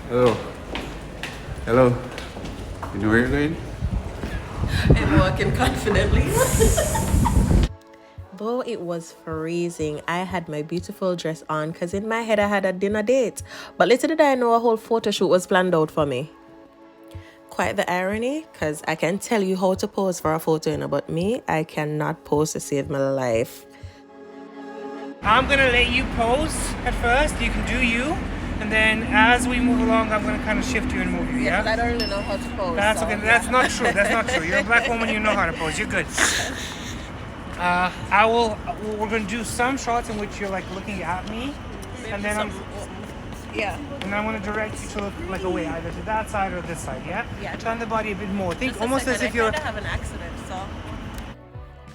Hello. Hello. You know where you're going? I'm walking confidently. Though it was freezing, I had my beautiful dress on because in my head I had a dinner date. But little did I know a whole photo shoot was planned out for me. Quite the irony, because I can tell you how to pose for a photo, but me, I cannot pose to save my life. I'm gonna let you pose at first. You can do you, and then as we move along, I'm gonna kind of shift you and move you. Yeah. I don't really know how to pose. That's okay. That's not true. That's not true. You're a black woman. You know how to pose. You're good. I will. We're gonna do some shots in which you're like looking at me, and then and I'm gonna direct you to look like away, either to that side or this side. Yeah. Yeah. Turn the body a bit more. Think Just almost as if you're. I have an accident, so.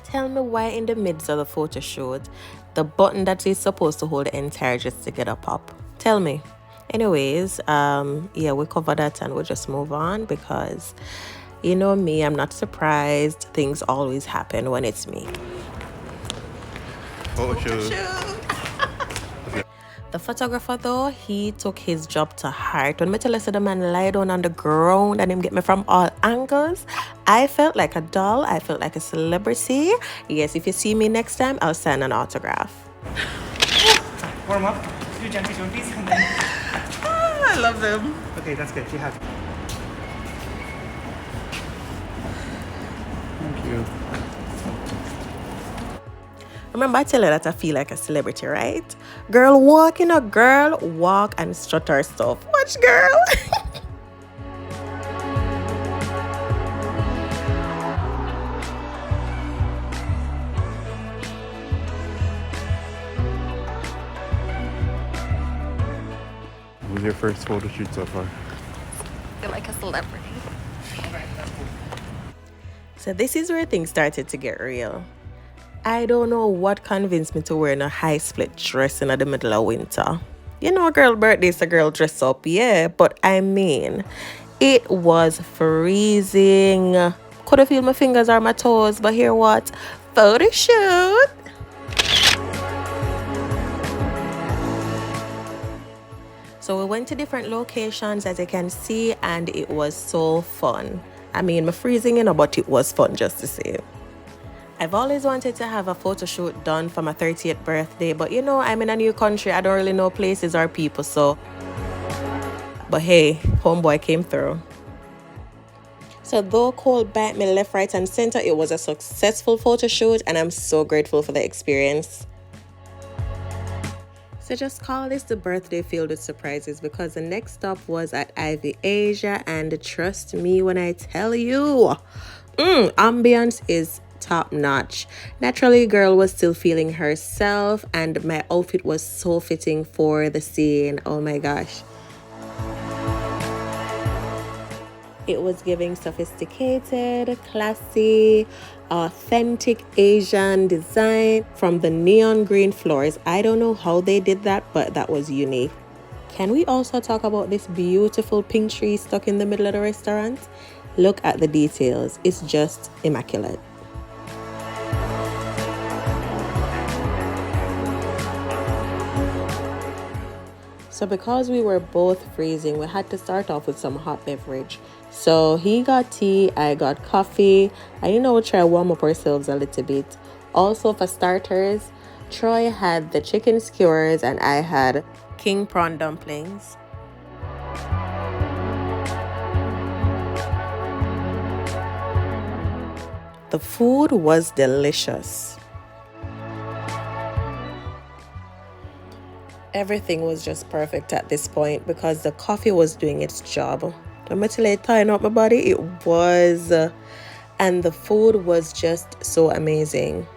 Tell me why in the midst of the photo shoot, the button that is supposed to hold the entire just to get a pop. Tell me. Anyways, yeah, we cover that and we'll just move on because you know me, I'm not surprised. Things always happen when it's me. Photo shoot. The photographer though, he took his job to heart. When me tell us the man lie down on the ground and him get me from all angles, I felt like a doll. I felt like a celebrity. Yes, if you see me next time, I'll sign an autograph. Warm up. Do gently, and then. I love them. Okay, that's good. You have. Thank you. Remember I tell you that I feel like a celebrity, right? Girl walking a girl, walk and strut her stuff. Watch, girl. What was your first photo shoot so far? I feel like a celebrity. So this is where things started to get real. I don't know what convinced me to wear a high split dress in the middle of winter. You know, girl birthday's a girl dress up, yeah, but I mean, it was freezing. Couldn't feel my fingers or my toes, but here what? Photo shoot. So we went to different locations as you can see, and it was so fun. I mean, I'm freezing, but it was fun just to see. I've always wanted to have a photo shoot done for my 30th birthday, but you know, I'm in a new country. I don't really know places or people, so. But hey, homeboy came through. So though cold bite me left, right, and center, it was a successful photo shoot, and I'm so grateful for the experience. So just call this the birthday filled with surprises because the next stop was at Ivy Asia, and trust me when I tell you, ambience is top notch. Naturally, girl was still feeling herself, and my outfit was so fitting for the scene. Oh my gosh. It was giving sophisticated, classy, authentic Asian design from the neon green floors. I don't know how they did that, but that was unique. Can we also talk about this beautiful pink tree stuck in the middle of the restaurant? Look at the details. It's just immaculate. So because we were both freezing, we had to start off with some hot beverage. So he got tea, I got coffee. And we'll try to warm up ourselves a little bit. Also for starters, Troy had the chicken skewers and I had king prawn dumplings. The food was delicious. Everything was just perfect at this point because the coffee was doing its job. I'm actually tying up my body. It was. And the food was just so amazing.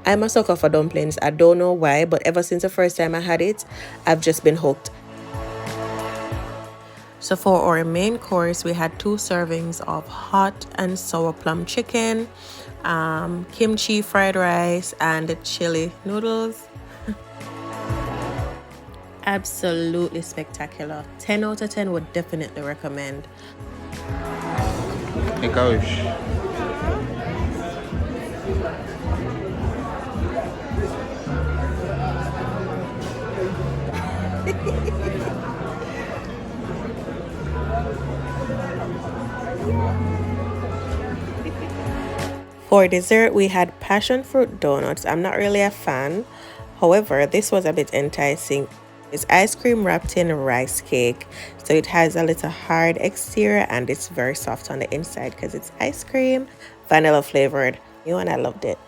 I'm a sucker for dumplings. I don't know why, but ever since the first time I had it, I've just been hooked. So for our main course, we had 2 servings of hot and sour plum chicken, kimchi fried rice, and chili noodles. Absolutely spectacular. 10 out of 10 would definitely recommend. Hey, coach. For dessert, we had passion fruit donuts. I'm not really a fan. However, this was a bit enticing. It's ice cream wrapped in rice cake. So it has a little hard exterior and it's very soft on the inside because it's ice cream, vanilla flavored. And I loved it.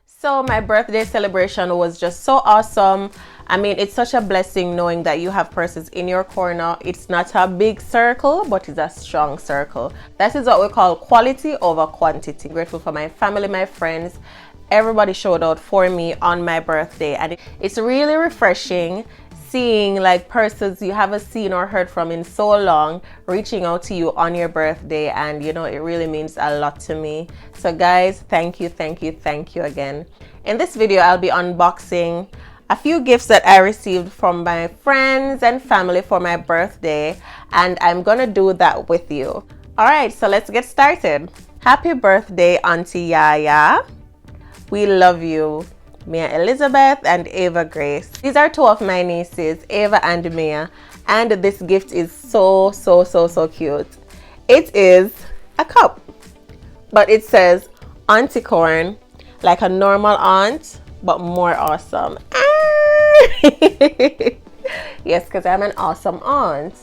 So my birthday celebration was just so awesome. I mean, it's such a blessing knowing that you have persons in your corner. It's not a big circle, but it's a strong circle. That is what we call quality over quantity. Grateful for my family, my friends. Everybody showed out for me on my birthday, and it's really refreshing seeing like persons you haven't seen or heard from in so long reaching out to you on your birthday, and it really means a lot to me. So guys, thank you again. In this video, I'll be unboxing a few gifts that I received from my friends and family for my birthday, and I'm gonna do that with you. All right, so let's get started. Happy birthday, Auntie Yaya. We love you. Mia Elizabeth and Ava Grace. These are two of my nieces, Ava and Mia, and this gift is so cute. It is a cup, but it says Auntie Corn, like a normal aunt, but more awesome. Yes, because I'm an awesome aunt.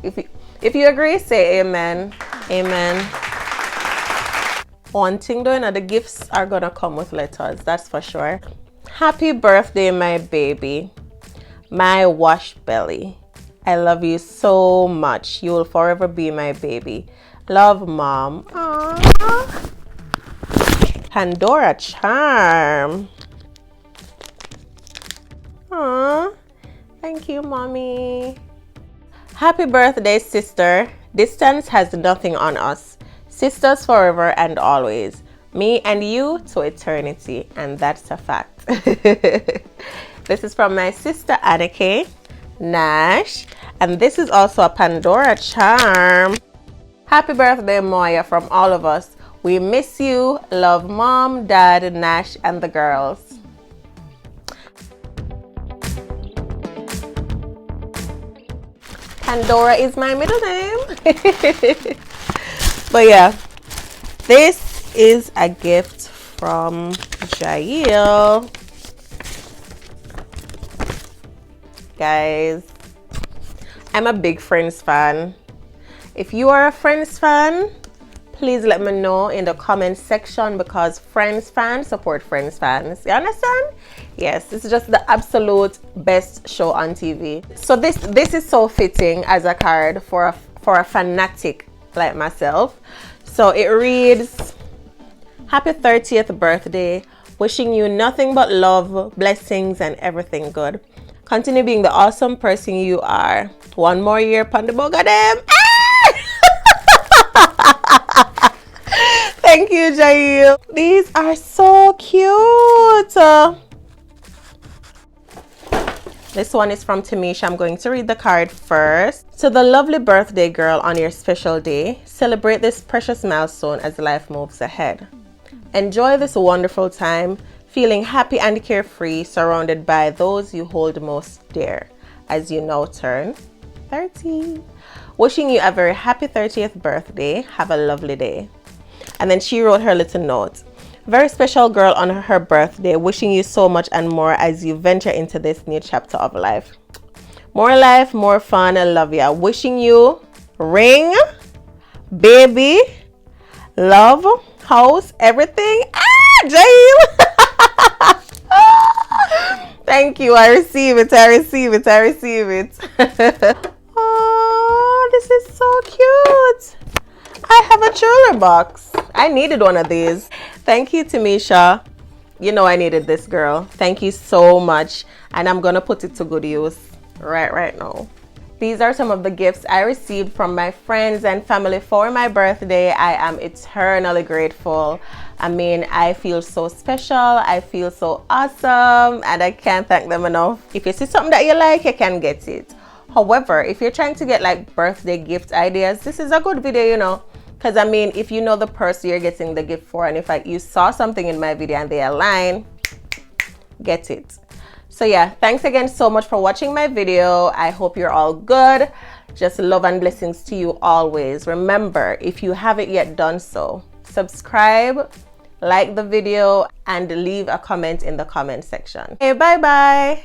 If you agree, say amen. Amen. One thing though, the gifts are gonna come with letters, that's for sure. Happy birthday, my baby, my wash belly. I love you so much. You will forever be my baby. Love, Mom. Aww. Pandora charm. Aww. Thank you, Mommy. Happy birthday, sister. Distance has nothing on us. Sisters forever and always. Me and you to eternity, and that's a fact. This is from my sister Anike Nash, and this is also a Pandora charm. Happy birthday, Moya, from all of us. We miss you. Love, Mom, Dad, Nash, and the girls. Pandora is my middle name. But yeah, this is a gift from Jail. Guys, I'm a big Friends fan. If you are a Friends fan, please let me know in the comment section, because Friends fans support Friends fans. You understand? Yes, this is just the absolute best show on TV. So this is so fitting as a card for a fanatic like myself. So it reads, happy 30th birthday, wishing you nothing but love, blessings, and everything good. Continue being the awesome person you are. One more year upon the boga them. Thank you, Jail. These are so cute. This one is from Tamisha. I'm going to read the card first. To the lovely birthday girl on your special day, celebrate this precious milestone as life moves ahead. Enjoy this wonderful time, feeling happy and carefree, surrounded by those you hold most dear, as you now turn 30. Wishing you a very happy 30th birthday. Have a lovely day. And then she wrote her little note. Very special girl on her birthday, wishing you so much and more as you venture into this new chapter of life. More life, more fun. I love ya. Wishing you ring, baby, love, house, everything. Jail. Thank you. I receive it. Oh, this is so cute. I have a jewelry box. I needed one of these. Thank you, Tamisha. You know I needed this, girl. Thank you so much. And I'm gonna put it to good use right now. These are some of the gifts I received from my friends and family for my birthday. I am eternally grateful. I mean, I feel so special. I feel so awesome, and I can't thank them enough. If you see something that you like, you can get it. However, if you're trying to get like birthday gift ideas, this is a good video, because I mean, if you know the person you're getting the gift for, and if you saw something in my video and they align, get it. So yeah, thanks again so much for watching my video. I hope you're all good. Just love and blessings to you always. Remember, if you haven't yet done so, subscribe, like the video, and leave a comment in the comment section. Okay, bye bye.